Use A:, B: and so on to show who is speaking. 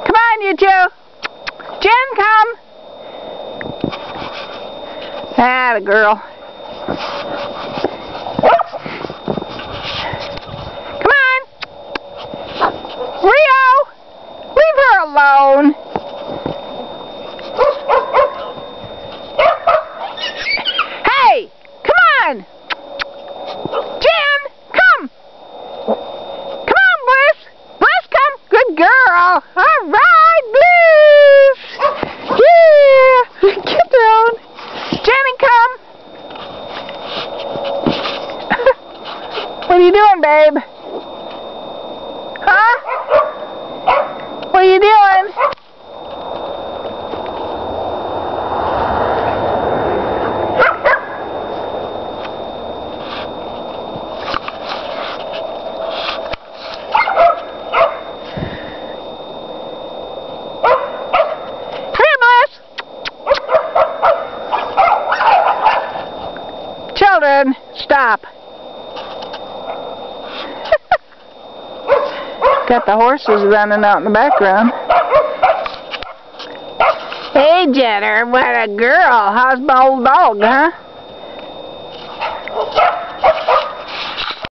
A: Come on, you two. Jen, come. Ah, the girl. Come on. Rio, leave her alone. Hey, come on. Jen, come. Come on, Bliss. Bliss, come. Good girl. All right, Bliss. Yeah. Get down. Jenny, come. What are you doing, babe? Huh? What are you doing? Children, stop. Got the horses running out in the background. Hey, Jenner, what a girl. How's my old dog, huh?